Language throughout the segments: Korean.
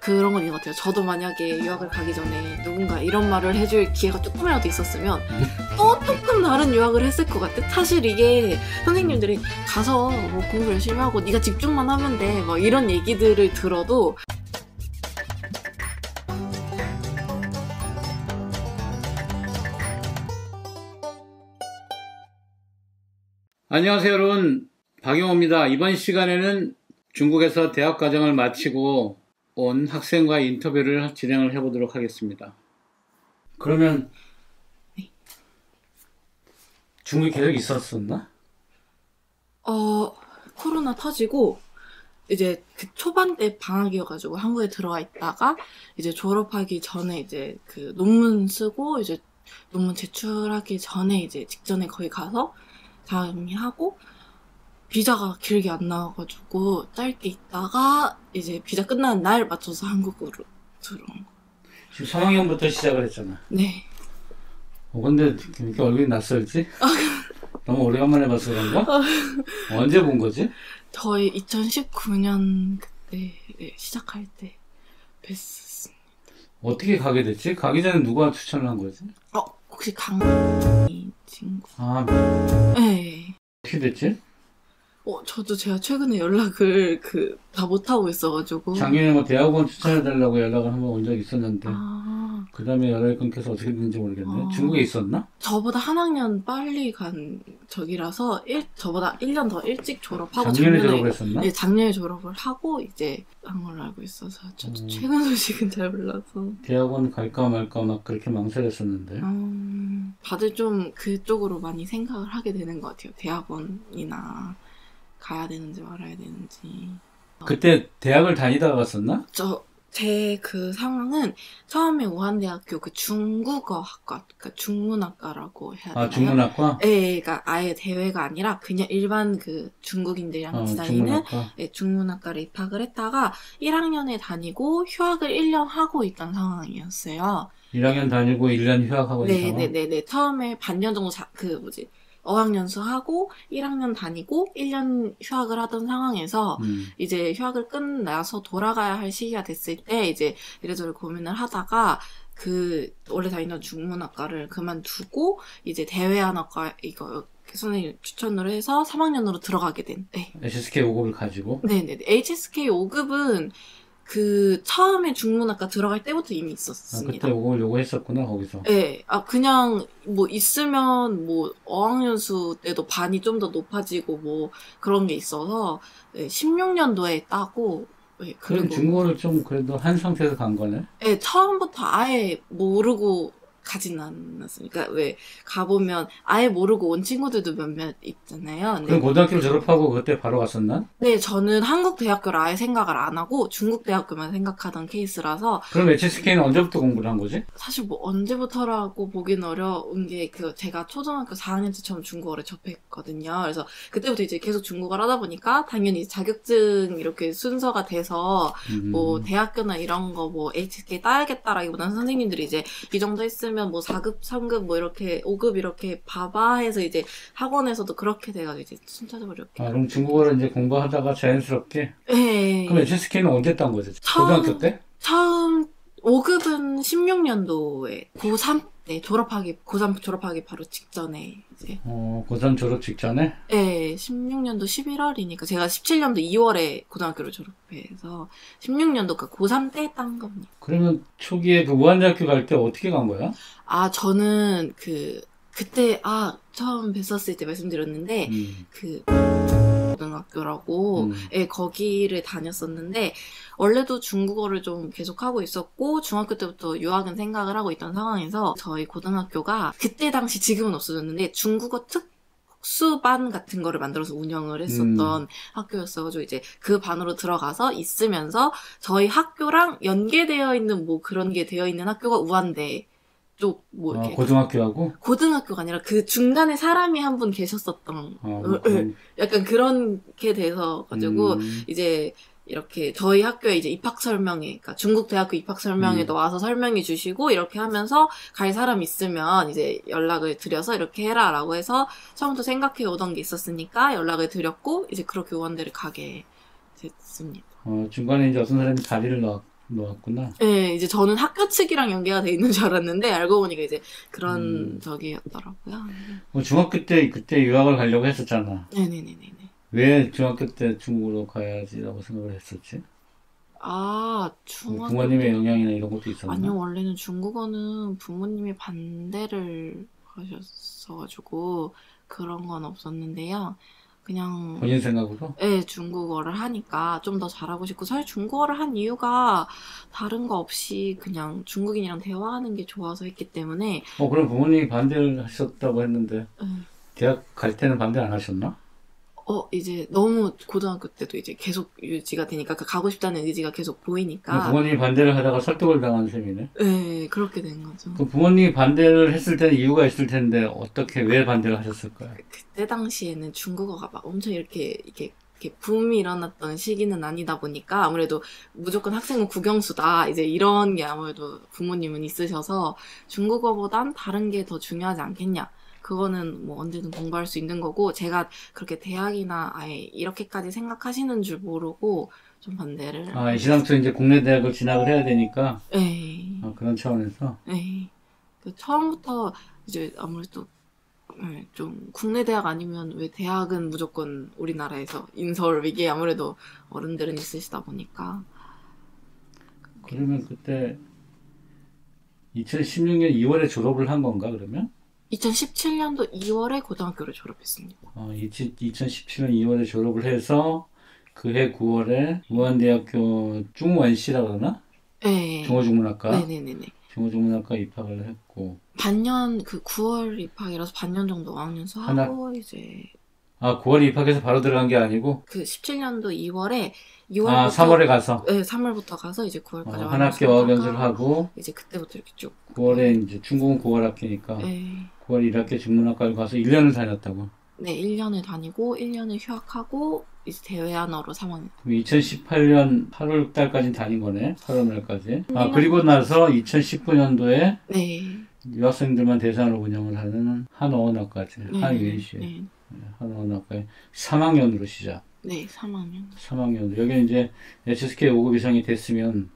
그런 건 있는 것 같아요. 저도 만약에 유학을 가기 전에 누군가 이런 말을 해줄 기회가 조금이라도 있었으면 또 조금 다른 유학을 했을 것 같아. 사실 이게 선생님들이 가서 뭐 공부 열심히 하고 네가 집중만 하면 돼 뭐 이런 얘기들을 들어도 안녕하세요 여러분, 박용호입니다. 이번 시간에는 중국에서 대학 과정을 마치고 온 학생과의 인터뷰를 진행을 해보도록 하겠습니다. 그러면 중국에 계속 있었었나? 코로나 터지고 이제 그 초반 때 방학이어가지고 한국에 들어와 있다가 이제 졸업하기 전에 이제 그 논문 쓰고 이제 논문 제출하기 전에 이제 직전에 거기 가서 정리하고 비자가 길게 안 나와가지고 짧게 있다가 이제 비자 끝나는 날 맞춰서 한국으로 들어온 거. 지금 3학년부터 시작을 했잖아. 네. 근데 이렇게 얼굴이 낯설지? 너무 오래간만에 봐서 그런가? 언제 본 거지? 저희 2019년 그때 시작할 때 뵀었습니다. 어떻게 가게 됐지? 가기 전에 누가 추천을 한 거지? 혹시 강이 친구? 네. 어떻게 됐지? 저도 제가 최근에 연락을 다 못하고 있어가지고. 작년에 뭐 대학원 추천해달라고 연락을 한번 온 적이 있었는데. 그 다음에 연락이 끊겨서 어떻게 됐는지 모르겠네. 중국에 있었나? 저보다 한 학년 빨리 간 적이라서, 저보다 1년 더 일찍 졸업하고. 작년에 졸업을 했었나? 네, 작년에 졸업을 하고 이제 한 걸로 알고 있어서. 저도 최근 소식은 잘 몰라서. 대학원 갈까 말까 막 그렇게 망설였었는데. 다들 좀 그쪽으로 많이 생각을 하게 되는 것 같아요. 대학원이나. 가야 되는지 말아야 되는지. 그때 대학을 다니다가 갔었나? 제 그 상황은 처음에 우한대학교 그 중국어학과, 그러니까 중문학과라고 해야 되나요? 중문학과? 네, 그러니까 아예 대외가 아니라 그냥 일반 그 중국인들이랑 같이 다니는 중문학과를 입학을 했다가 1학년에 다니고 휴학을 1년 하고 있던 상황이었어요. 1학년 다니고 1년 휴학하고 있던 상황? 네네네네. 처음에 반년 정도 어학연수 하고 1학년 다니고 1년 휴학을 하던 상황에서 이제 휴학을 끝나서 돌아가야 할 시기가 됐을 때 이제 이래저래 고민을 하다가 원래 다니던 중문학과를 그만두고 이제 대외한학과 이거 선생님 추천으로 해서 3학년으로 들어가게 된. 네. HSK 5급을 가지고? 네네. HSK 5급은 처음에 중문학과 들어갈 때부터 이미 있었습니다. 그때 5급을 요구했었구나, 거기서. 네. 그냥, 있으면, 어학연수 때도 반이 좀 더 높아지고, 그런 게 있어서, 16년도에 따고, 그럼 중국어를 좀 그래도 한 상태에서 간 거네? 네, 처음부터 아예 모르고 가진 않았으니까, 가보면 아예 모르고 온 친구들도 몇몇 있잖아요. 그럼 고등학교를 졸업하고 그때 바로 갔었나? 네, 저는 한국 대학교를 아예 생각을 안 하고 중국 대학교만 생각하던 케이스라서. 그럼 HSK는 언제부터 공부를 한 거지? 사실 언제부터라고 보긴 어려운 게 제가 초등학교 4학년 때 처음 중국어를 접했거든요. 그래서 그때부터 이제 계속 중국어를 하다 보니까 당연히 자격증 이렇게 순서가 돼서 대학교나 이런 거 HSK 따야겠다라기보다는 선생님들이 이제 이 정도 했으면 4급, 3급 이렇게 5급 이렇게 봐봐 해서 이제 학원에서도 그렇게 돼가지고 이제 순차적으로 이렇게. 그럼 중국어를 이제 공부하다가 자연스럽게? 네. 그럼 HSK는 언제 딴 거지? 고등학교 때? 처음 5급은 16년도에 고3 때 고3 졸업하기 바로 직전에 이제. 고3 졸업 직전에? 네, 16년도 11월이니까 제가 17년도 2월에 고등학교를 졸업해서 16년도 고3 때 딴 겁니다. 그러면 초기에 우한대학교 갈 때 어떻게 간 거야? 저는 그때 처음 뵀었을 때 말씀드렸는데 고등학교라고 거기를 다녔었는데 원래도 중국어를 좀 계속 하고 있었고 중학교 때부터 유학은 생각을 하고 있던 상황에서 저희 고등학교가 그때 당시 지금은 없어졌는데 중국어 특수반 같은 거를 만들어서 운영을 했었던 학교였어가지고 이제 그 반으로 들어가서 있으면서 저희 학교랑 연계되어 있는 그런 게 되어 있는 학교가 우한대 쪽 이렇게 고등학교하고? 고등학교가 아니라 그 중간에 사람이 한 분 계셨었던 약간 그런 게 돼서 가지고 이제 이렇게 저희 학교에 이제 입학 설명회, 그러니까 중국 대학교 입학 설명회도 와서 설명해 주시고 이렇게 하면서 갈 사람 있으면 이제 연락을 드려서 이렇게 해라라고 해서 처음부터 생각해 오던 게 있었으니까 연락을 드렸고 이제 그렇게 우한대를 가게 됐습니다. 중간에 이제 어떤 사람이 자리를 놓았구나. 네, 이제 저는 학교 측이랑 연계가 돼 있는 줄 알았는데 알고 보니까 이제 그런 적이었더라고요. 뭐 중학교 때 그때 유학을 가려고 했었잖아. 네네네네. 왜 중학교 때 중국으로 가야지라고 생각을 했었지? 아, 뭐 중학교 부모님의 때 영향이나 이런 것도 있었나? 아니요, 원래는 중국어는 부모님이 반대를 하셨어가지고 그런 건 없었는데요. 그냥 본인 생각으로? 중국어를 하니까 좀 더 잘하고 싶고, 사실 중국어를 한 이유가 다른 거 없이 그냥 중국인이랑 대화하는 게 좋아서 했기 때문에. 그럼 부모님이 반대를 하셨다고 했는데 예. 대학 갈 때는 반대 안 하셨나? 이제 너무 고등학교 때도 이제 계속 유지가 되니까 그 가고 싶다는 의지가 계속 보이니까. 부모님이 반대를 하다가 설득을 당한 셈이네. 네, 그렇게 된 거죠. 그 부모님이 반대를 했을 때는 이유가 있을 텐데 왜 반대를 하셨을까요? 그때 당시에는 중국어가 막 엄청 이렇게 붐이 일어났던 시기는 아니다 보니까 아무래도 무조건 학생은 국영수다 이제 이런 게 아무래도 부모님은 있으셔서 중국어보단 다른 게 더 중요하지 않겠냐. 그거는 뭐 언제든 공부할 수 있는 거고, 제가 그렇게 대학이나 아예 이렇게까지 생각하시는 줄 모르고 좀 반대를. 시상초 이제 국내 대학을 진학을 해야 되니까. 네. 그런 차원에서. 네. 처음부터 이제 아무래도 좀 국내 대학 아니면 왜 대학은 무조건 우리나라에서 인서울 이게 아무래도 어른들은 있으시다 보니까. 그러면 그때 2016년 2월에 졸업을 한 건가 그러면? 2017년도 2월에 고등학교를 졸업했습니다. 2017년 2월에 졸업을 해서 그해 9월에 무한대학교 중원시라 그러나? 네. 중어중문학과. 네네네네. 중어중문학과 입학을 했고. 반년 9월 입학이라서 반년 정도 어학연 수하고 이제. 9월에 입학해서 바로 들어간 게 아니고? 그 17년도 2월에 2월부터 3월에 가서? 네, 3월부터 가서 이제 9월까지 한 학기 어학연수를 하고 이제 그때부터 이렇게 쭉. 9월에 이제 중국은 9월 학기니까. 네. 9월 1학기 중문학과를 가서 1년을 다녔다고. 네, 1년을 다니고 1년을 휴학하고 이제 대외안어로 3학년. 2018년 8월 달까지 다닌 거네. 8월 말까지. 그리고 나서 2019년도에 네. 유학생들만 대상으로 운영을 하는 한어원학과지. 한유엔시. 네. 한어원학과에 3학년으로 시작. 네, 3학년. 3학년으로. 여기 이제 HSK 5급 이상이 됐으면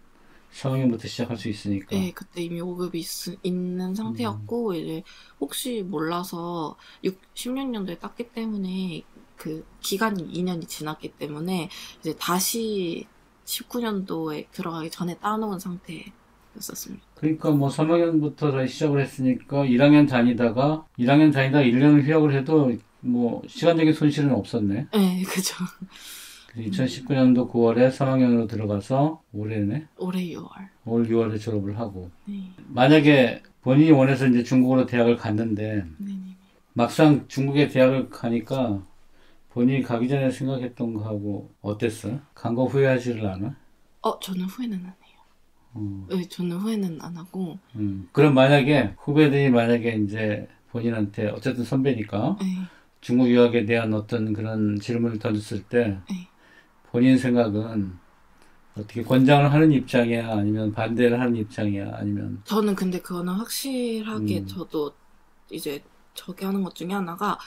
3학년부터 시작할 수 있으니까. 네, 그때 이미 5급이 있는 상태였고, 이제 혹시 몰라서 16년도에 땄기 때문에 그 기간이 2년이 지났기 때문에 이제 다시 19년도에 들어가기 전에 따놓은 상태였었습니다. 그러니까 뭐 3학년부터 다시 시작을 했으니까 1학년 다니다가 1년을 휴학을 해도 뭐 시간적인 손실은 없었네. 네, 그죠. 2019년도 9월에 3학년으로 들어가서 올해네. 올해 6월. 올 6월에 졸업을 하고. 네. 만약에 본인이 원해서 이제 중국으로 대학을 갔는데 네네. 막상 중국에 대학을 가니까 본인이 가기 전에 생각했던 거하고 어땠어? 간 거 후회하지를 않아? 저는 후회는 안 해요. 네, 저는 후회는 안 하고. 그럼 만약에 후배들이 이제 본인한테 어쨌든 선배니까 네. 중국 유학에 대한 어떤 그런 질문을 던졌을 때 네. 본인 생각은 어떻게 권장을 하는 입장이야? 아니면 반대를 하는 입장이야? 아니면 저는 근데 그거는 확실하게 저도 이제 저기 하는 것 중에 하나가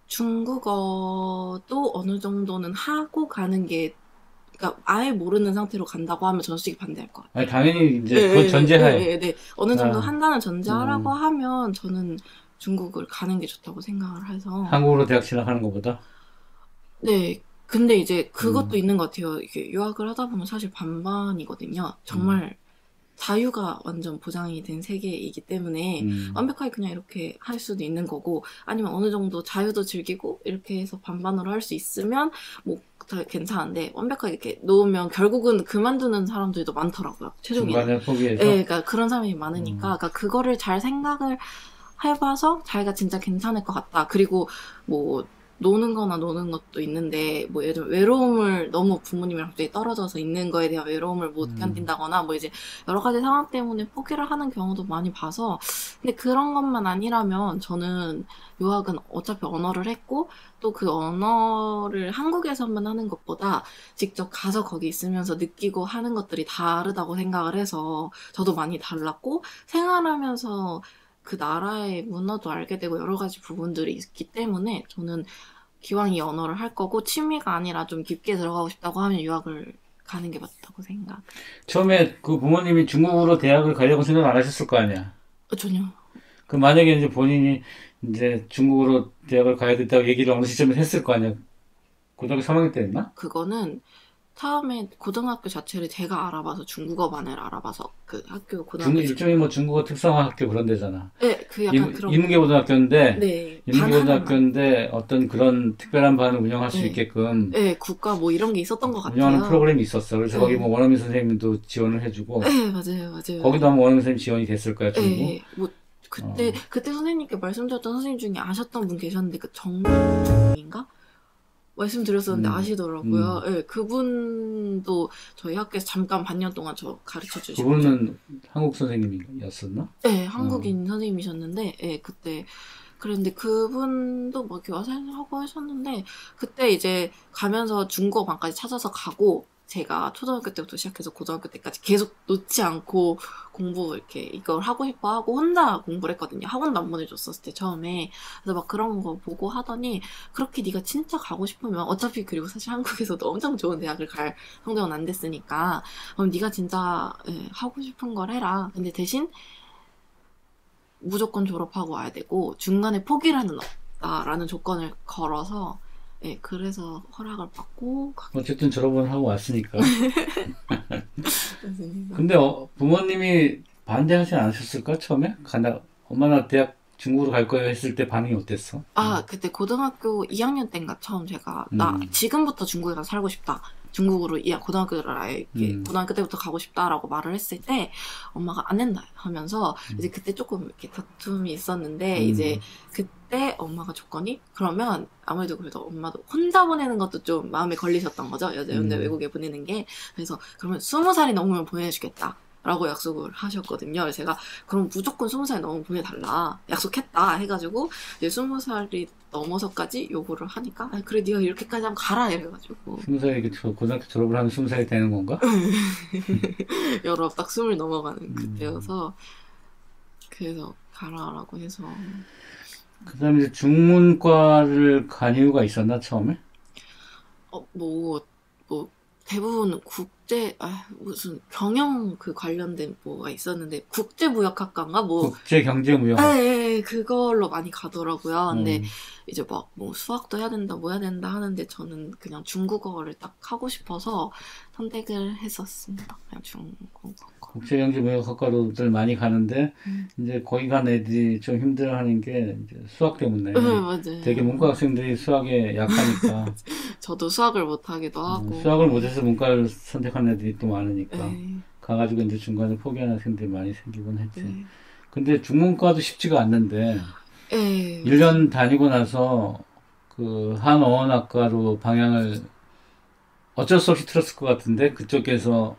중국어도 어느 정도는 하고 가는 게, 그러니까 아예 모르는 상태로 간다고 하면 저는 솔직히 반대할 것 같아요. 아니, 당연히 이제 그 전제하에. 네. 어느 정도 한다는 전제하라고 하면 저는 중국을 가는 게 좋다고 생각을 해서. 한국으로 대학 진학하는 것보다? 네. 근데 이제 그것도 있는 것 같아요. 이게 유학을 하다 보면 사실 반반이거든요. 정말 자유가 완전 보장이 된 세계이기 때문에 완벽하게 그냥 이렇게 할 수도 있는 거고, 아니면 어느 정도 자유도 즐기고 이렇게 해서 반반으로 할 수 있으면 뭐 다 괜찮은데, 완벽하게 이렇게 놓으면 결국은 그만두는 사람들도 많더라고요. 최종에. 중간에 포기해서? 네, 그러니까 그런 사람이 많으니까, 그러니까 그거를 잘 생각을 해봐서 자기가 진짜 괜찮을 것 같다. 그리고 뭐 노는 것도 있는데, 뭐 예를 들면 외로움을 너무 부모님이랑 갑자기 떨어져서 있는 거에 대한 외로움을 못 견딘다거나 뭐 이제 여러 가지 상황 때문에 포기를 하는 경우도 많이 봐서. 근데 그런 것만 아니라면 저는 유학은 어차피 언어를 했고, 또 그 언어를 한국에서만 하는 것보다 직접 가서 거기 있으면서 느끼고 하는 것들이 다르다고 생각을 해서, 저도 많이 달랐고 생활하면서 그 나라의 문화도 알게 되고 여러 가지 부분들이 있기 때문에 저는 기왕 이 언어를 할 거고 취미가 아니라 좀 깊게 들어가고 싶다고 하면 유학을 가는 게 맞다고 생각. 처음에 그 부모님이 중국으로 대학을 가려고 생각 안 하셨을 거 아니야? 전혀. 그 만약에 이제 본인이 이제 중국으로 대학을 가야 된다고 얘기를 어느 시점에 했을 거 아니야? 고등학교 3학년 때 했나? 그거는 처음에 고등학교 자체를 제가 알아봐서 중국어반을 알아봐서 그 학교 고등학교 일종의 뭐 중국어 특성화학교 그런 데잖아. 네, 그 약간 그런 인문계고등학교인데, 네, 인문계고등학교인데 어떤 그런 특별한 반을 운영할 수 네. 있게끔 네, 국가 뭐 이런 게 있었던 것 같아요. 운영하는 프로그램이 있었어. 그래서 네. 거기 뭐 원어민 선생님도 지원을 해주고, 네, 맞아요. 거기도 아마 원어민 선생님 지원이 됐을 거야, 중국. 네, 뭐 그때 선생님께 말씀드렸던 선생님 중에 아셨던 분 계셨는데 그 정인가? 말씀드렸었는데 아시더라고요. 네, 그분도 저희 학교에서 잠깐 반년 동안 저 가르쳐 주시고. 그분은 한국 선생님이었었나? 네, 한국인 선생님이셨는데, 네, 그때 그랬는데 그분도 뭐 교화생하고 하셨는데 그때 이제 가면서 중국어반까지 찾아서 가고 제가 초등학교 때부터 시작해서 고등학교 때까지 계속 놓지 않고 공부 이렇게 이걸 하고 싶어 하고 혼자 공부를 했거든요. 학원도 안 보내줬었을 때 처음에. 그래서 막 그런 거 보고 하더니 그렇게 네가 진짜 가고 싶으면 어차피 그리고 사실 한국에서도 엄청 좋은 대학을 갈 성적은 안 됐으니까 그럼 네가 진짜 하고 싶은 걸 해라. 근데 대신 무조건 졸업하고 와야 되고 중간에 포기라는 없다라는 조건을 걸어서 그래서 허락을 받고 어쨌든 졸업은 하고 왔으니까. 근데 부모님이 반대하지 않으셨을까 처음에? 엄마 나 대학 중국으로 갈 거예요 했을 때 반응이 어땠어? 그때 고등학교 2학년 때인가 처음 제가 나 지금부터 중국에 가서 살고 싶다. 중국으로 고등학교를 아예 고등학교 때부터 가고 싶다라고 말을 했을 때 엄마가 안 된다 하면서 이제 그때 조금 이렇게 다툼이 있었는데 이제 그때 엄마가 조건이 그러면 아무래도 그래도 엄마도 혼자 보내는 것도 좀 마음에 걸리셨던 거죠. 여자였는데 외국에 보내는 게. 그래서 그러면 20살이 넘으면 보내주겠다. 라고 약속을 하셨거든요. 그래서 제가 그럼 무조건 20살 넘으면 보내달라 약속했다 해가지고 이제 20살이 넘어서까지 요구를 하니까 그래 네가 이렇게까지 하면 가라 이래가지고 20살이 고등학교 졸업을 하면 20살이 되는 건가? 여러 딱 20 넘어가는 그때여서 그래서 가라라고 해서 그 다음에 이제 중문과를 간 이유가 있었나 처음에? 뭐 대부분 무슨 경영 관련된 뭐가 있었는데 국제무역학과인가 국제경제무역. 네, 그걸로 많이 가더라고요. 근데 이제 막 뭐 수학도 해야 된다, 뭐 해야 된다 하는데 저는 그냥 중국어를 딱 하고 싶어서 선택을 했었습니다. 그냥 중국어. 국제경제무역학과로들 많이 가는데 이제 거기 간 애들이 좀 힘들어하는 게 이제 수학 때문에. 맞아요. 되게 문과 학생들이 수학에 약하니까. 저도 수학을 못하기도 하고. 수학을 못해서 문과를 선택한 애들이 또 많으니까. 가가지고 이제 중간에 포기하는 학생들이 많이 생기곤 했지. 근데 중문과도 쉽지가 않는데 1년 다니고 나서 그 한어원학과로 방향을 어쩔 수 없이 틀었을 것 같은데 그쪽에서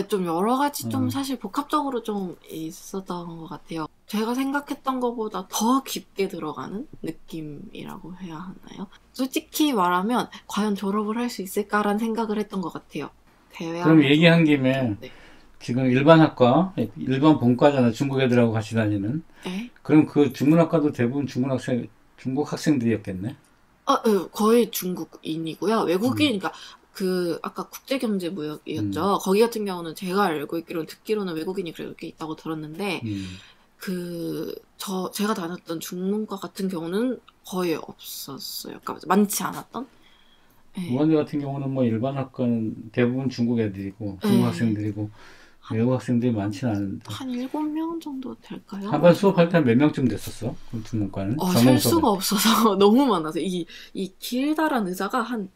좀 여러 가지 좀 사실 복합적으로 좀 있었던 것 같아요. 제가 생각했던 것보다 더 깊게 들어가는 느낌이라고 해야 하나요? 솔직히 말하면 과연 졸업을 할 수 있을까라는 생각을 했던 것 같아요. 그럼 얘기한 김에 지금 일반 일반 본과잖아. 중국 애들하고 같이 다니는. 네? 그럼 그 중문학과도 대부분 중국 학생들이었겠네? 거의 중국인이고요. 외국인, 그러니까 아까 국제경제무역이었죠. 거기 같은 경우는 제가 알고 있기로는 듣기로는 외국인이 그래도 꽤 있다고 들었는데, 제가 다녔던 중문과 같은 경우는 거의 없었어요. 그러니까 많지 않았던? 우한대 같은 경우는 뭐 일반 학과는 대부분 중국 애들이고, 중국 학생들이고, 외국 학생들이 많지는 않은데. 한 7명 정도 될까요? 한 번 수업할 때 몇 명쯤 됐었어? 그 중문과는? 셀 수가 없어서 너무 많아서. 이 길다란 의자가 한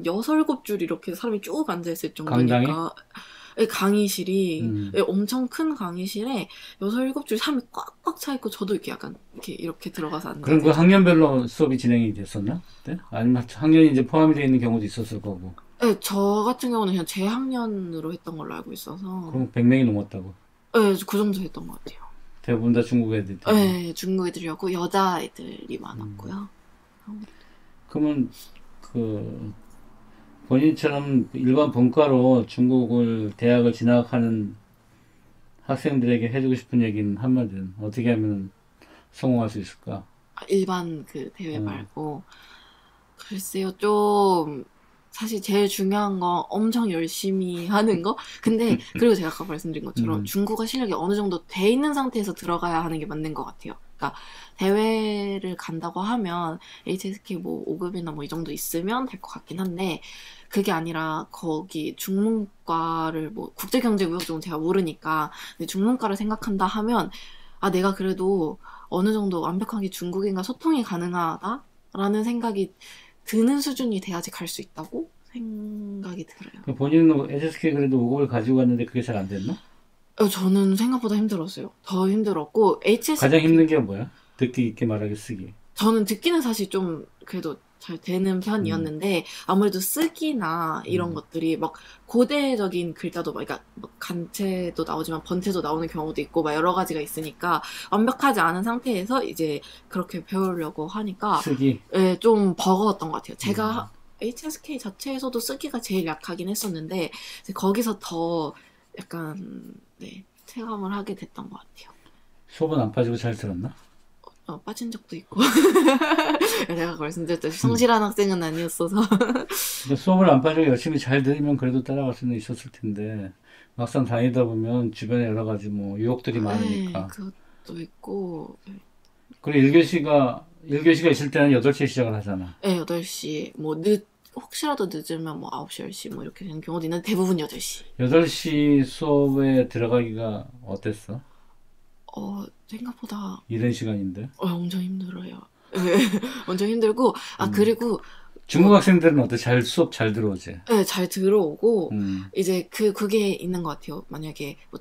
6, 7줄 이렇게 사람이 쭉 앉아있을 정도니까. 강당이? 강의실이 엄청 큰 강의실에 6, 7줄 사람이 꽉꽉 차있고 저도 이렇게 약간 이렇게 들어가서 앉아. 그럼 그 학년별로 수업이 진행이 됐었나? 네? 아니면 학년이 이제 포함이 되어 있는 경우도 있었을 거고. 네, 저 같은 경우는 그냥 제 학년으로 했던 걸로 알고 있어서. 그럼 100명이 넘었다고? 네, 그 정도 했던 것 같아요. 대부분 다 중국 애들? 네, 중국 애들이었고 여자애들이 많았고요. 그러면 본인처럼 일반 본과로 중국을 대학을 진학하는 학생들에게 해주고 싶은 얘기는 한마디는 어떻게 하면 성공할 수 있을까? 일반 대회 말고 글쎄요, 좀 사실 제일 중요한 거 엄청 열심히 하는 거. 근데 그리고 제가 아까 말씀드린 것처럼 중국어 실력이 어느 정도 돼 있는 상태에서 들어가야 하는 게 맞는 것 같아요. 그러니까 대회를 간다고 하면 HSK 뭐 5급이나 뭐 이 정도 있으면 될 것 같긴 한데 그게 아니라 거기 중문과를 뭐 국제경제무역쪽은 제가 모르니까 근데 중문과를 생각한다 하면 아 내가 그래도 어느 정도 완벽하게 중국인과 소통이 가능하다라는 생각이 드는 수준이 돼야지 갈 수 있다고 생각이 들어요. 본인은 HSK 그래도 5급을 가지고 갔는데 그게 잘 안 됐나? 저는 생각보다 힘들었어요. 더 힘들었고 HSK 가장 힘든 게 뭐야? 듣기 있게 말하기 쓰기. 저는 듣기는 사실 좀 그래도 잘 되는 편이었는데 아무래도 쓰기나 이런 것들이 막 고대적인 글자도 막 그러니까 막 간체도 나오지만 번체도 나오는 경우도 있고 막 여러 가지가 있으니까 완벽하지 않은 상태에서 이제 그렇게 배우려고 하니까 쓰기. 예, 좀 버거웠던 것 같아요. 제가 HSK 자체에서도 쓰기가 제일 약하긴 했었는데 이제 거기서 더 약간 네, 체감을 하게 됐던 것 같아요. 수업은 안 빠지고 잘 들었나? 빠진 적도 있고. 내가 아까 말씀드렸듯이 성실한 학생은 아니었어서. 수업을 안 빠지고 열심히 잘 들으면 그래도 따라갈 수는 있었을 텐데 막상 다니다 보면 주변에 여러 가지 뭐 유혹들이 많으니까. 네, 그것도 있고. 그리고 1교시가 있을 때는 8시에 시작을 하잖아. 네, 8시. 뭐 혹시라도 늦으면 뭐 9시, 10시 뭐 이렇게 되는 경우도 있는데 대부분 8시. 8시 수업에 들어가기가 어땠어? 생각보다. 이른 시간인데? 엄청 힘들어요. 엄청 힘들고, 그리고. 중국 학생들은 어때? 수업 잘 들어오지? 네, 잘 들어오고, 이제 그게 있는 것 같아요. 만약에, 뭐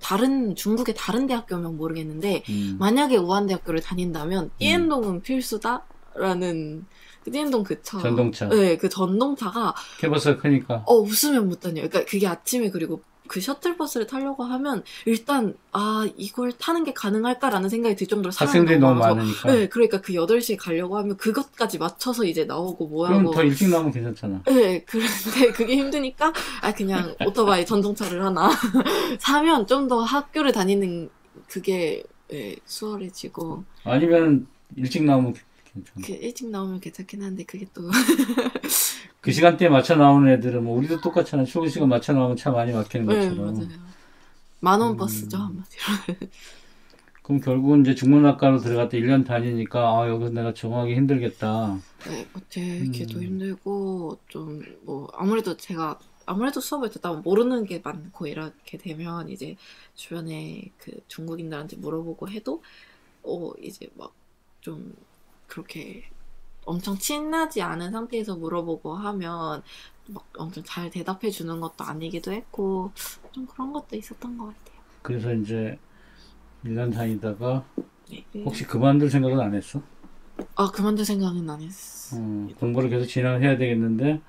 중국의 다른 대학교면 모르겠는데, 만약에 우한대학교를 다닌다면, 띠엔동은 필수다라는, 띠엔동 그 차. 전동차. 네, 그 전동차가. 케이버스가 크니까. 없으면 못 다녀요. 그러니까 그게 아침에 그리고 그 셔틀버스를 타려고 하면 일단 이걸 타는 게 가능할까라는 생각이 들 정도로 학생들이 너무 많으니까. 네, 그러니까 그 8시에 가려고 하면 그것까지 맞춰서 이제 나오고 뭐하고. 그럼 더 일찍 나오면 괜찮잖아. 네, 그런데 그게 힘드니까 그냥 오토바이 전동차를 하나 사면 좀 더 학교를 다니는 그게 수월해지고. 아니면 일찍 나오면 괜찮아. 일찍 나오면 괜찮긴 한데 그게 또 그 시간대에 맞춰 나오는 애들은 뭐 우리도 똑같잖아. 출근 시간 맞춰 나오면 차 많이 막히는 것처럼. 네, 맞아요. 10,000원 버스죠, 한마디로. 그럼 결국은 이제 중문학과로 들어갔다 1년 다니니까 여기서 내가 적응하기 힘들겠다. 네, 되기도 힘들고 좀 뭐 아무래도 수업을 듣다 보면 모르는 게 많고 이렇게 되면 이제 주변에 그 중국인들한테 물어보고 해도 이제 막 좀 그렇게 엄청 친하지 않은 상태에서 물어보고 하면 막 엄청 잘 대답해 주는 것도 아니기도 했고 좀 그런 것도 있었던 것 같아요. 그래서 이제 1년 다니다가 네. 혹시 그만둘 생각은 안 했어? 그만둘 생각은 안 했어. 공부를 계속 진행해야 되겠는데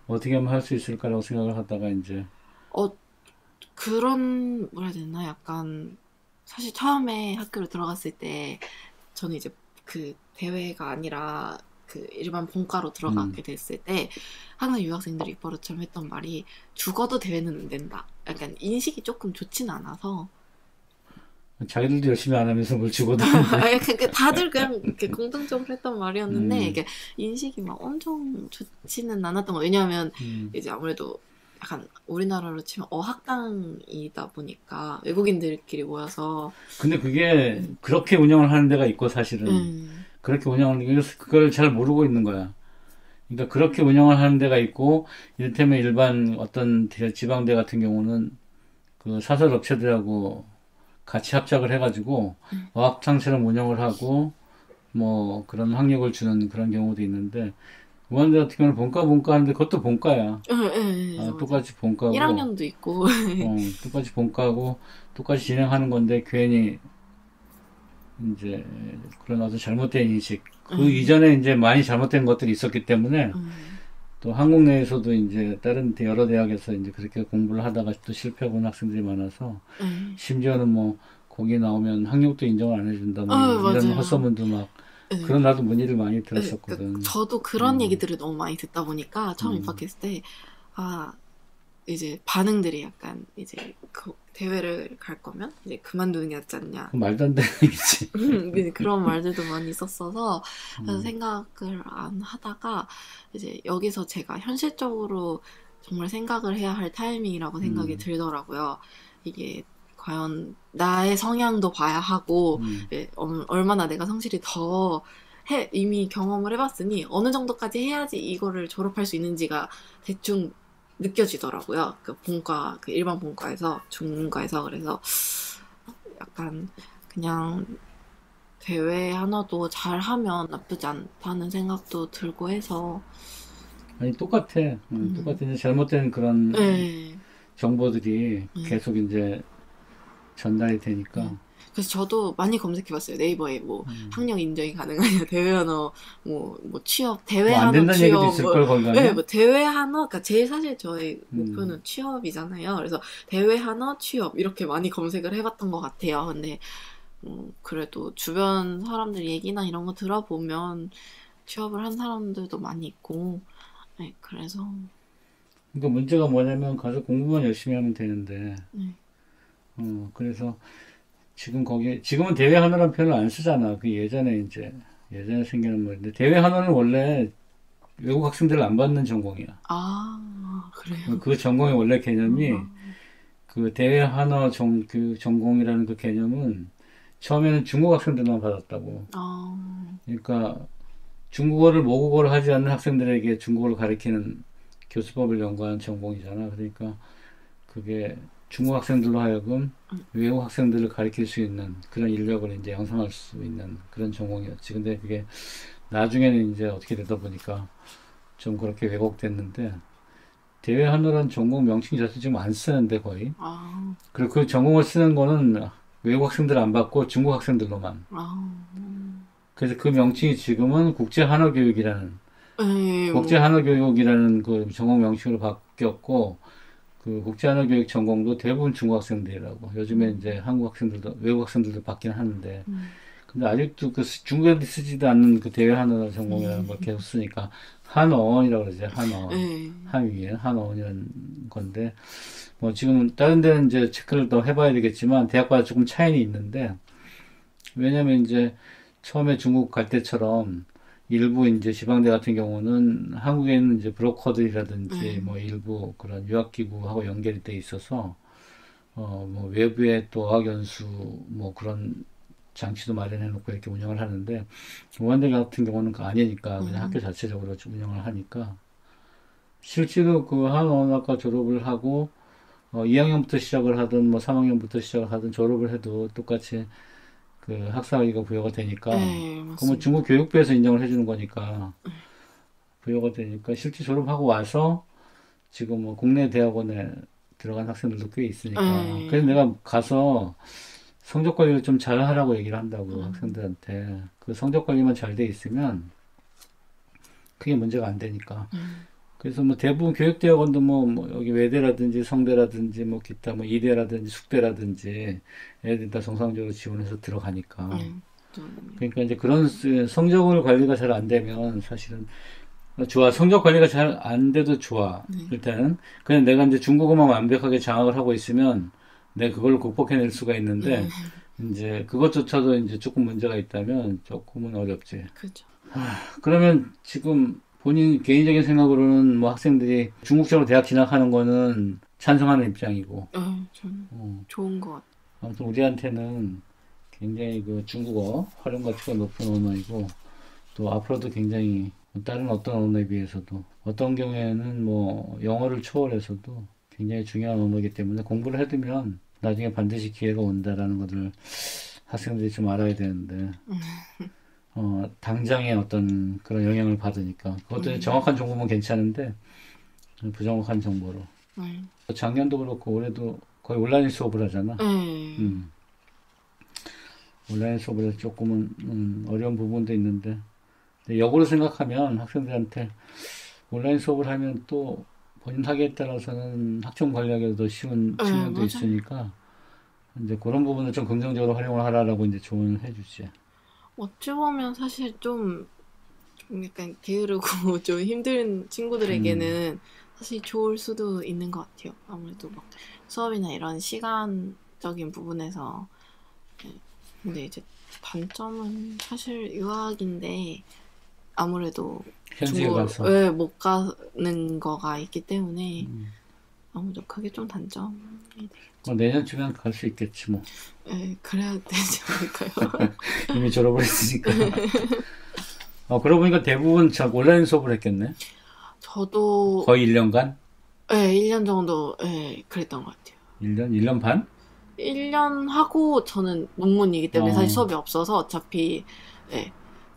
어떻게 하면 할 수 있을까라고 생각을 하다가 이제 그런 뭐라 해야 되나 약간 사실 처음에 학교를 들어갔을 때 저는 이제 그 대회가 아니라 그 일반 본과로 들어가게 됐을 때 항상 유학생들이 버릇처럼 했던 말이 죽어도 대회는 안 된다. 약간 인식이 조금 좋진 않아서 자기들도 열심히 안 하면서 뭘 죽어도 하는데 다들 그냥 이렇게 공통적으로 했던 말이었는데 이게 인식이 막 엄청 좋지는 않았던 거. 왜냐하면 이제 아무래도 약간 우리나라로 치면 어학당이다 보니까 외국인들끼리 모여서 근데 그게 그렇게 운영을 하는 데가 있고 사실은 그렇게 운영을 그걸 잘 모르고 있는 거야. 그러니까 그렇게 운영을 하는 데가 있고 이를테면 일반 어떤 지방대 같은 경우는 그 사설 업체들하고 같이 합작을 해가지고 어학당처럼 운영을 하고 뭐 그런 학력을 주는 그런 경우도 있는데 우한대 같은 경우는 본과 하는데 그것도 본과야. 똑같이 본과고 1학년도 있고 똑같이 본과고 똑같이 진행하는 건데 괜히 이제 그런 어떤 잘못된 인식 그 이전에 이제 많이 잘못된 것들이 있었기 때문에 또 한국 내에서도 이제 다른 여러 대학에서 이제 그렇게 공부를 하다가 또 실패하고 온 학생들이 많아서 심지어는 뭐 거기 나오면 학력도 인정을 안 해준다 뭐 이런 헛소문도 막 그런 나도 문의를 많이 들었었거든. 저도 그런 얘기들을 너무 많이 듣다 보니까 처음 입학했을 때 이제 반응들이 약간 이제 그 대회를 갈 거면 이제 그만두는 게 낫지 않냐. 말도 안 되는 얘기지. 그런 말들도 많이 있었어서 그래서 생각을 안 하다가 이제 여기서 제가 현실적으로 정말 생각을 해야 할 타이밍이라고 생각이 들더라고요. 이게 과연 나의 성향도 봐야 하고 얼마나 내가 성실히 더 이미 경험을 해봤으니 어느 정도까지 해야지 이거를 졸업할 수 있는지가 대충 느껴지더라고요. 그 본과, 그 일반 본과에서, 중문과에서. 그래서 약간 그냥 대회 하나도 잘하면 나쁘지 않다는 생각도 들고 해서. 아니, 똑같아. 똑같아. 이제 잘못된 그런 네. 정보들이 계속 이제 전달이 되니까. 그래서 저도 많이 검색해봤어요. 네이버에 뭐 학력 인정이 가능하냐, 대외 언어, 뭐 취업, 대외 뭐 안 언어 된다는 취업, 얘기도 있을 걸 거기 가면? 네, 뭐 대외 언어, 그러니까 제일 사실 저의 목표는 취업이잖아요. 그래서 대외 언어 취업 이렇게 많이 검색을 해봤던 것 같아요. 근데 그래도 주변 사람들 얘기나 이런 거 들어보면 취업을 한 사람들도 많이 있고, 네, 그래서. 그러니까 문제가 뭐냐면 가서 공부만 열심히 하면 되는데, 그래서 지금은 대외 한어라는 표현을 안 쓰잖아. 그 예전에 생기는 말인데, 대외 한어는 원래 외국 학생들을 안 받는 전공이야. 아, 그래요? 그 전공의 원래 개념이, 그 대외 한어 그 전공이라는 그 개념은 처음에는 중국 학생들만 받았다고. 그러니까 중국어를 모국어로 하지 않는 학생들에게 중국어를 가르치는 교수법을 연구하는 전공이잖아. 그러니까 그게 중국 학생들로 하여금 외국 학생들을 가르칠 수 있는 그런 인력을 이제 양성할 수 있는 그런 전공이었지. 근데 그게 나중에는 이제 어떻게 되다 보니까 좀 그렇게 왜곡됐는데, 대외 한어라는 전공 명칭 자체 지금 안 쓰는데 거의. 그리고 그 전공을 쓰는 거는 외국 학생들 안 받고 중국 학생들로만. 그래서 그 명칭이 지금은 국제 한어 교육이라는 국제 한어 교육이라는 그 전공 명칭으로 바뀌었고, 그 국제 한어 교육 전공도 대부분 중국 학생들이라고. 요즘에 이제 한국 학생들도 외국 학생들도 받긴 하는데, 근데 아직도 그 중국에도 쓰지도 않는 그 대외 한어 전공이라는 걸 계속 쓰니까 한어원이라고 그러죠. 한위에 한어원이라는 건데, 뭐 지금 다른 데는 이제 체크를 더 해봐야 되겠지만 대학마다 조금 차이는 있는데, 왜냐면 이제 처음에 중국 갈 때처럼 일부 이제 지방대 같은 경우는 한국에 있는 이제 브로커들이라든지 뭐 일부 그런 유학기구하고 연결이 돼 있어서 뭐 외부에 또 어학연수 뭐 그런 장치도 마련해 놓고 이렇게 운영을 하는데, 원대 같은 경우는 그 아니니까 그냥 학교 자체적으로 운영을 하니까 실제로 그 한어학과 졸업을 하고 2학년부터 시작을 하든 뭐 3학년부터 시작을 하든 졸업을 해도 똑같이 그 학사학위가 부여가 되니까, 그러면 중국 교육부에서 인정을 해주는 거니까 부여가 되니까 실제 졸업하고 와서 지금 뭐 국내 대학원에 들어간 학생들도 꽤 있으니까. 그래서 내가 가서 성적 관리를 좀 잘 하라고 얘기를 한다고 학생들한테. 그 성적 관리만 잘 돼 있으면 크게 문제가 안 되니까. 그래서 뭐 대부분 교육대학원도 뭐 여기 외대라든지 성대라든지 뭐 기타 뭐 이대라든지 숙대라든지 애들 다 정상적으로 지원해서 들어가니까. 그러니까 이제 그런 성적을 관리가 잘 안 되면 사실은 좋아. 성적 관리가 잘 안 돼도 좋아. 일단은 그냥 내가 이제 중국어만 완벽하게 장악을 하고 있으면 내가 그걸 극복해낼 수가 있는데, 이제 그것조차도 이제 조금 문제가 있다면 조금은 어렵지. 그렇죠. 그러면 지금 본인 개인적인 생각으로는 뭐 학생들이 중국적으로 대학 진학하는 거는 찬성하는 입장이고. 저는 좋은 것 같아요. 아무튼 우리한테는 굉장히 그 중국어 활용 가치가 높은 언어이고, 또 앞으로도 굉장히 다른 어떤 언어에 비해서도 어떤 경우에는 뭐 영어를 초월해서도 굉장히 중요한 언어이기 때문에 공부를 해두면 나중에 반드시 기회가 온다라는 것을 학생들이 좀 알아야 되는데, 당장의 어떤 그런 영향을 받으니까. 그것도 정확한 정보면 괜찮은데 부정확한 정보로. 작년도 그렇고 올해도 거의 온라인 수업을 하잖아. 온라인 수업을 해서 조금은 어려운 부분도 있는데, 근데 역으로 생각하면 학생들한테 온라인 수업을 하면 또 본인 학위에 따라서는 학점 관리하기가 더 쉬운 측면도 있으니까 이제 그런 부분을 좀 긍정적으로 활용을 하라라고 이제 조언을 해주지. 어찌 보면 사실 좀 약간 게으르고 좀 힘든 친구들에게는 사실 좋을 수도 있는 것 같아요. 아무래도 막 수업이나 이런 시간적인 부분에서. 근데 이제 단점은 사실 유학인데 아무래도 현지에 가서 못 가는 거가 있기 때문에 아무래도 그게 좀 단점이 되겠죠. 내년쯤엔 갈 수 있겠지 뭐. 네, 그래야 되지 않을까요? 이미 졸업을 했으니까. 그러고 보니까 대부분 온라인 수업을 했겠네. 저도 거의 1년간? 네, 1년 정도 그랬던 것 같아요. 1년 반? 1년 하고 저는 논문이기 때문에 사실 수업이 없어서 어차피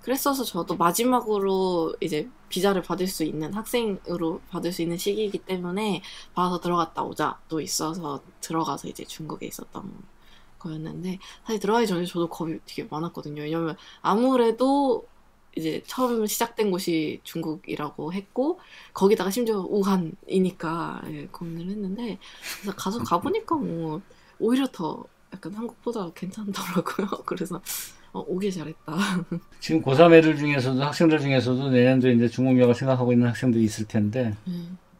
그랬어서 저도 마지막으로 이제 비자를 받을 수 있는 학생으로 받을 수 있는 시기이기 때문에 봐서 들어갔다 오자도 있어서 들어가서 이제 중국에 있었던 거였는데 사실 들어가기 전에 저도 겁이 되게 많았거든요. 왜냐면 아무래도 이제 처음 시작된 곳이 중국이라고 했고 거기다가 심지어 우한이니까 고민을 했는데 그래서 가보니까 뭐 오히려 더 약간 한국보다 괜찮더라고요. 그래서 오길 잘했다. 지금 고3 애들 중에서도 학생들 중에서도 내년도에 이제 중국 유학을 생각하고 있는 학생들이 있을 텐데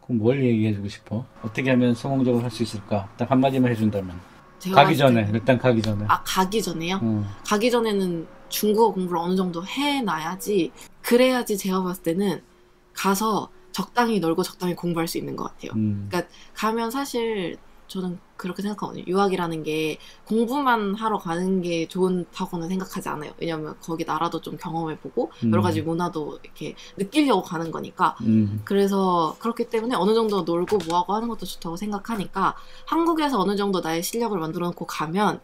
그럼 뭘 얘기해주고 싶어? 어떻게 하면 성공적으로 할 수 있을까? 딱 한마디만 해준다면. 가기 전에 일단 가기 전에. 가기 전에요? 가기 전에는 중국어 공부를 어느 정도 해놔야지 그래야지 제가 봤을 때는 가서 적당히 놀고 적당히 공부할 수 있는 것 같아요. 그러니까 가면 사실 저는 그렇게 생각하거든요. 유학이라는 게 공부만 하러 가는 게 좋다고는 생각하지 않아요. 왜냐면 거기 나라도 좀 경험해보고 여러 가지 문화도 이렇게 느끼려고 가는 거니까. 그래서 그렇기 때문에 어느 정도 놀고 뭐하고 하는 것도 좋다고 생각하니까 한국에서 어느 정도 나의 실력을 만들어 놓고 가면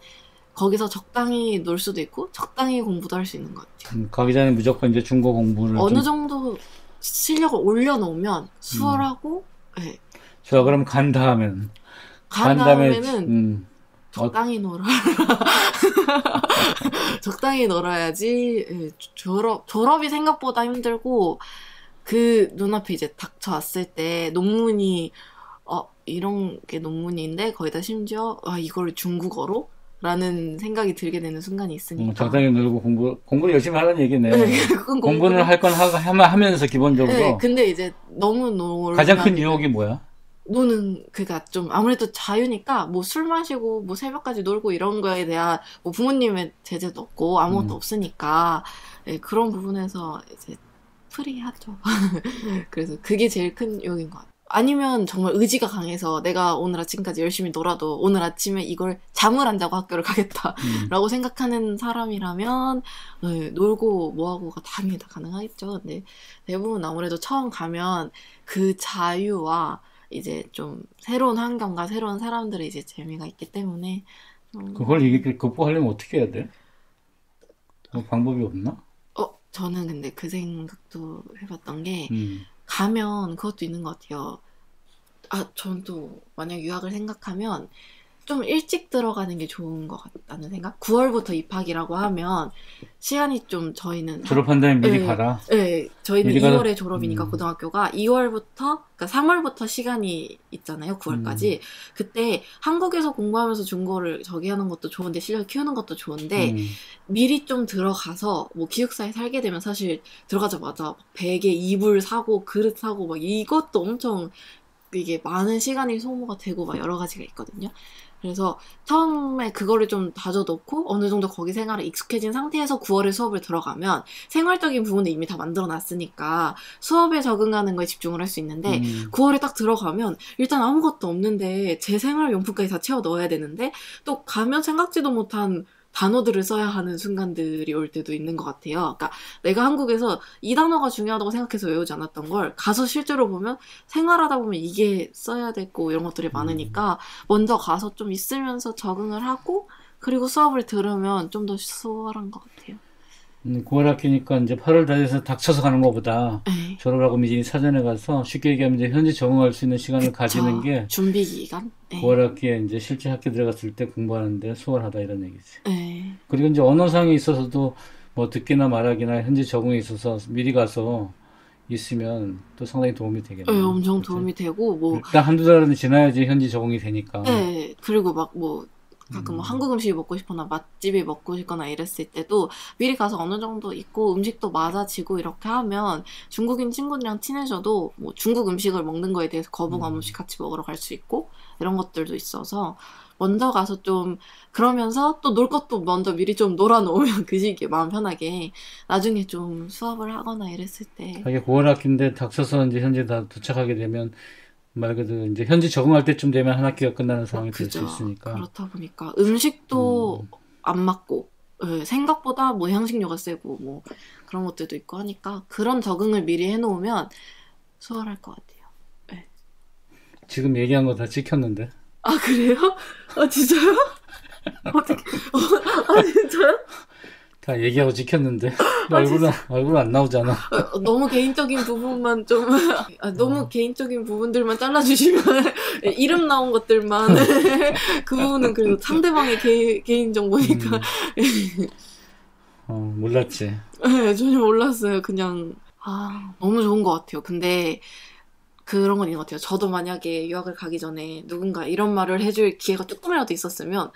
거기서 적당히 놀 수도 있고 적당히 공부도 할 수 있는 것 같아요. 가기 전에 무조건 이제 중국어 공부를 어느 정도 실력을 올려놓으면 수월하고 좋아. 그럼 간 다음에는 적당히 놀아. 적당히 놀아야지. 졸업이 생각보다 힘들고 그 눈앞에 이제 닥쳐왔을 때 논문이 이런 게 논문인데 거기다 심지어 이걸 중국어로? 라는 생각이 들게 되는 순간이 있으니까. 적당히 놀고 공부를 열심히 하라는 얘기네. 공부는 할 건 하면서 기본적으로. 네, 근데 이제 너무 놀면 가장 큰 유혹이 뭐야? 노는 그가 좀 아무래도 자유니까 뭐 술 마시고 뭐 새벽까지 놀고 이런 거에 대한 뭐 부모님의 제재도 없고 아무것도 없으니까 그런 부분에서 이제 프리하죠. 그래서 그게 제일 큰 유혹인 것 같아요. 아니면 정말 의지가 강해서 내가 오늘 아침까지 열심히 놀아도 오늘 아침에 이걸 잠을 안 자고 학교를 가겠다라고 생각하는 사람이라면 놀고 뭐하고가 당연히 다 가능하겠죠. 근데 대부분 아무래도 처음 가면 그 자유와 이제 좀 새로운 환경과 새로운 사람들의 이제 재미가 있기 때문에 그걸 극복하려면 어떻게 해야 돼? 방법이 없나? 저는 근데 그 생각도 해봤던 게 가면 그것도 있는 것 같아요. 전 또 만약 유학을 생각하면 좀 일찍 들어가는 게 좋은 것 같다는 생각? 9월부터 입학이라고 하면 시간이 좀 저희는 졸업한 다음에 미리 가라? 네. 저희는 2월에 졸업이니까 고등학교가 2월부터 그러니까 3월부터 시간이 있잖아요. 9월까지. 그때 한국에서 공부하면서 중국어를 저기 하는 것도 좋은데 실력 키우는 것도 좋은데 미리 좀 들어가서 뭐 기숙사에 살게 되면 사실 들어가자마자 베개 이불 사고 그릇 사고 막 이것도 엄청 이게 많은 시간이 소모가 되고 막 여러 가지가 있거든요. 그래서 처음에 그거를 좀 다져놓고 어느 정도 거기 생활에 익숙해진 상태에서 9월에 수업을 들어가면 생활적인 부분을 이미 다 만들어놨으니까 수업에 적응하는 거에 집중을 할 수 있는데 9월에 딱 들어가면 일단 아무것도 없는데 제 생활용품까지 다 채워 넣어야 되는데 또 가면 생각지도 못한 단어들을 써야 하는 순간들이 올 때도 있는 것 같아요. 그러니까 내가 한국에서 이 단어가 중요하다고 생각해서 외우지 않았던 걸 가서 실제로 보면 생활하다 보면 이게 써야 되고 이런 것들이 많으니까 먼저 가서 좀 있으면서 적응을 하고 그리고 수업을 들으면 좀 더 수월한 것 같아요. 9월 학기니까 이제 8월 달에서 닥쳐서 가는 것보다 졸업을 하고 미리 사전에 가서 쉽게 얘기하면 이제 현지 적응할 수 있는 시간을 가지는 게 준비 기간? 9월 학기에 이제 실제 학교 들어갔을 때 공부하는데 수월하다 이런 얘기지. 그리고 이제 언어상에 있어서도 뭐 듣기나 말하기나 현지 적응에 있어서 미리 가서 있으면 또 상당히 도움이 되겠네요. 엄청 그치? 도움이 되고 뭐 일단 한두 달은 지나야지 현지 적응이 되니까. 그리고 막 뭐 가끔 뭐 한국 음식이 먹고 싶거나 맛집이 먹고 싶거나 이랬을 때도 미리 가서 어느 정도 있고 음식도 맞아지고 이렇게 하면 중국인 친구들이랑 친해져도 뭐 중국 음식을 먹는 거에 대해서 거부감 없이 같이 먹으러 갈 수 있고 이런 것들도 있어서 먼저 가서 좀 그러면서 또 놀 것도 먼저 미리 좀 놀아놓으면 그 시기에 마음 편하게 나중에 좀 수업을 하거나 이랬을 때 이게 9월 학기인데 닥쳐서 이제 현재 다 도착하게 되면 말 그대로 이제 현지 적응할 때쯤 되면 한 학기가 끝나는 상황이 될 수 있으니까 그렇다 보니까 음식도 안 맞고 생각보다 뭐 향신료가 세고 뭐 그런 것들도 있고 하니까 그런 적응을 미리 해놓으면 수월할 것 같아요. 네. 지금 얘기한 거 다 찍혔는데. 아 그래요? 아 진짜요? 어떻게? 아 진짜요? 다 얘기하고 찍혔는데 얼굴은 안 나오잖아. 너무 개인적인 부분만 좀 너무 개인적인 부분들만 잘라주시면 이름 나온 것들만 그 부분은 그래도 상대방의 개인 정보니까 몰랐지. 네, 전혀 몰랐어요. 그냥 너무 좋은 것 같아요. 근데 그런 건 있는 것 같아요. 저도 만약에 유학을 가기 전에 누군가 이런 말을 해줄 기회가 조금이라도 있었으면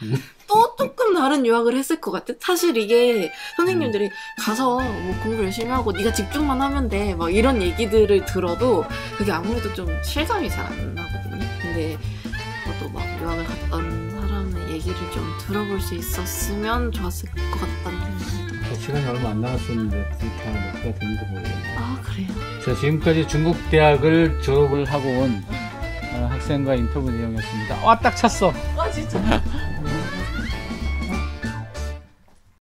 또 조금 다른 유학을 했을 것 같아. 사실 이게 선생님들이 가서 뭐 공부 열심히 하고 네가 집중만 하면 돼. 막 이런 얘기들을 들어도 그게 아무래도 좀 실감이 잘 안 나거든요. 근데 저도 막 유학을 갔던 사람의 얘기를 좀 들어볼 수 있었으면 좋았을 것 같다는 생각이 시간이 얼마 안 남았었는데 다 녹화가 됐는지 모르겠네. 아 그래요? 자, 지금까지 중국 대학을 졸업을 하고 온 학생과 인터뷰 내용이었습니다. 딱 찼어. 진짜?